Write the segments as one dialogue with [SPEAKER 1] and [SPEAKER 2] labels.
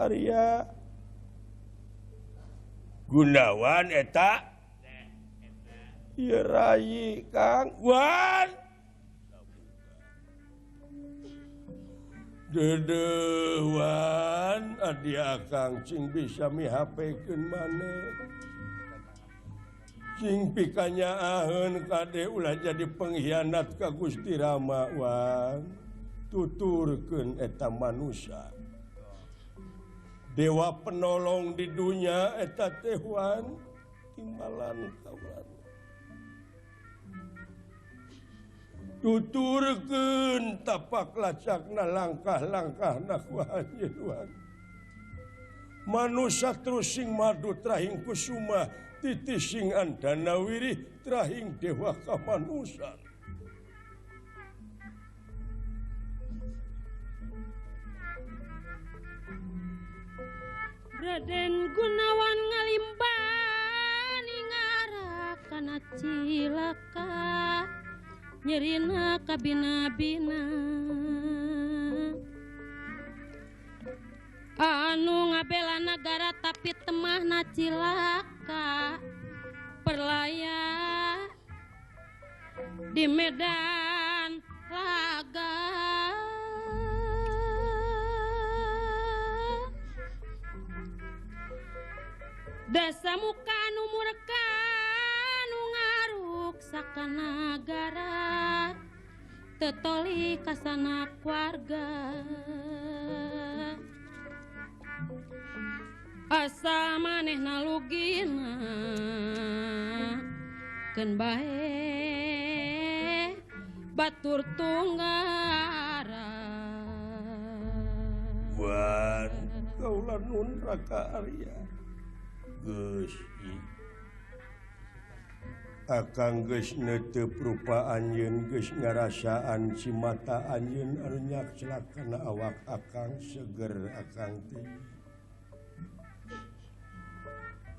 [SPEAKER 1] Arya Gunawan eta ieu rai Kang Wan Dedewan adi akang cing bisa mihapekeun maneh cing pikanyaaheun kade ulah jadi pengkhianat ka Gusti Rama Wan tuturkeun eta manusia dewa penolong di dunia eta teh Wan timbalan kawan tuturkeun tapak lacakna langkah-langkahna ku anjeun Wan manusia terus sing madu trahing kusuma titis sing andana wirih trahing dewa kamanusan
[SPEAKER 2] Raden Gunawan ngalimbani ngarak kana cilaka nyerina kabina-bina anu ngabela negara tapi temahna cilaka perlaya di medan laga dasa muka nu murka nu ngaruksa nagara tetoli kasana keluarga asa manehna lugina keun bae batur tunggara
[SPEAKER 1] Wan kaula nun Raka Arya geus akang geus netep rupa anjeun geus ngarasaan cimata anjeun anu nyacelakana awak akang seger akang teh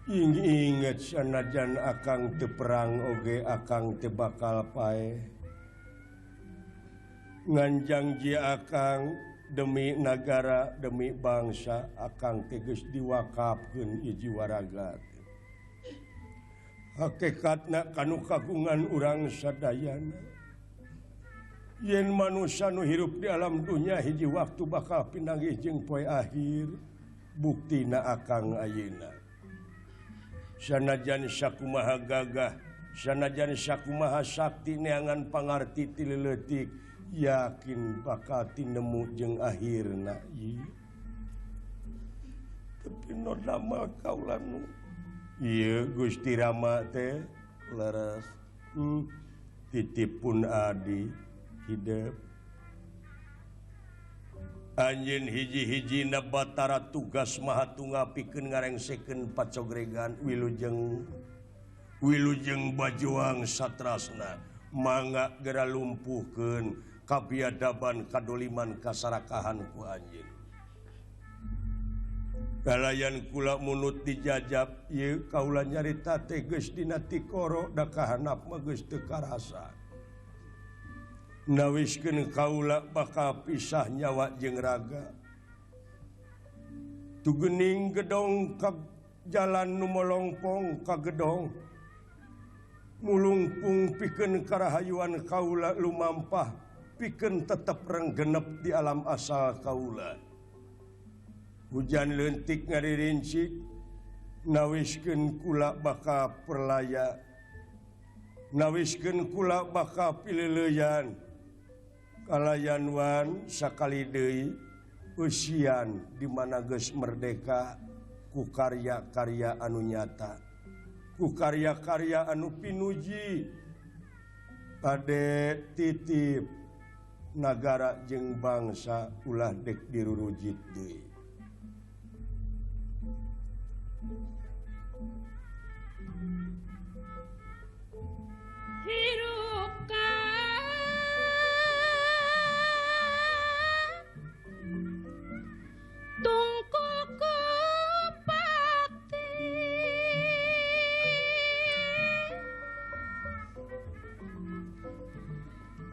[SPEAKER 1] inget sanajan akang teu perang oge akang teu bakal pae nganjangji akang demi negara demi bangsa akang teh geus diwakafkeun hiji waraga hakikatna kanu kagungan urang sadayana yen manusia nu hirup di alam dunia hiji waktu bakal pinanggih jeung poe akhir buktina akang ayeuna sanajan sakumaha gagah sanajan sakumaha sakti neangan pangarti ti leuletik yakin bakal tinemu jeung akhirna ieu tapi no damal kaula nu ieu Gusti Rama teh leres titipun adi hidup anjeun hiji-hijina Batara tugas Mahatunggal pikeun ngarengsekeun pacogregan wilujeng bajuang satrasna mangga gera lumpuhkeun kabiadaban kadoliman kasarakahan ku anjeun kalayan kula munut dijajab ieu kaula nyarita teh geus dina tikoro da kahanap mah geus teu karasa nawiskeun kaula bakal pisah nyawa jeung raga tugeuning gedong ka jalan nu molongpong ka gedong mulungpung pikeun karahayuan kaula lumampah pikeun tetep renggenep di alam asal kaula hujan leuntik ngaririncik nawiskeun kula bakal perlaya nawiskeun kula bakal pileuleyan kalayan Wan sakali deui usian di mana geus merdeka ku karya-karya anu nyata ku karya-karya anu pinuji ade titip nagara jeung bangsa ulah dek dirurujit deui
[SPEAKER 2] hirup tungkul kupati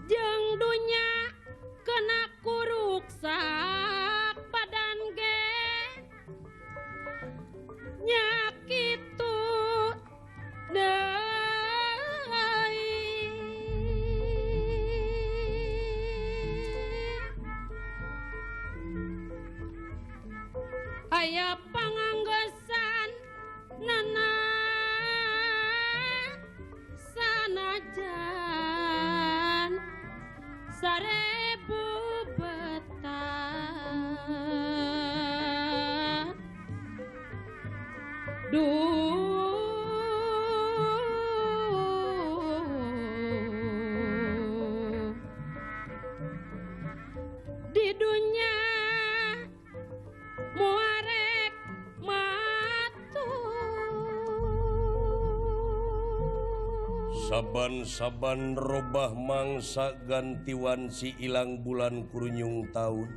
[SPEAKER 2] jeung dunya kena kuruksa badan ge aya panganggesan nana sanajan sarebu betah di dunia muarek matu
[SPEAKER 1] saban-saban robah mangsa gantiwan si ilang bulan kurunyung tahun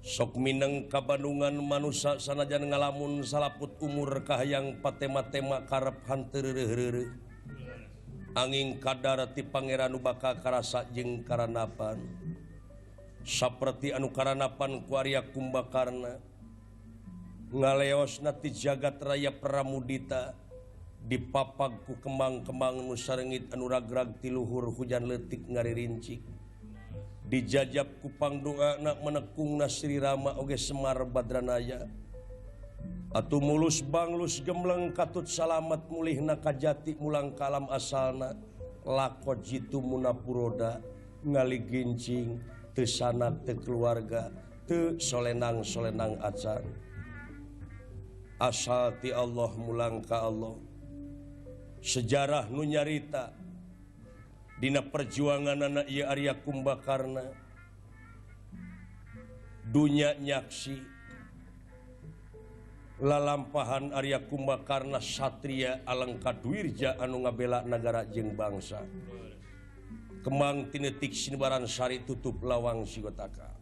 [SPEAKER 1] sok mineng ka Bandungan manusia sanajan ngalamun salaput umur kahayang patema-tema karep hanteureureureureuh angin kadar ti pangeran nu bakal karasa jeung karanapan saperti anu karanapan ku Arya Kumbakarna ngaleosna ti jagat raya Pramudita dipapag ku kembang-kembang nu sarengit anu ragrag ti luhur hujan leutik ngaririncik dijajab ku pangdoana menekungna Sri Rama oge Semar Badranaya atuh mulus banglus gembleng katut salamet mulihna kajati mulang kalam asalna lakot jitu munapuroda ngali gincing teu sanak teu keluarga teu solenang-solenang acan asal ti Allah mulang ka Allah sejarah nu nyarita dina perjuangan anak ieu Arya Kumbakarna dunya nyaksi lalampahan Arya Kumbakarna satria alengka duirja anu ngabela nagara jeung bangsa kembang tinetik sinebaran sari tutup lawang sigotaka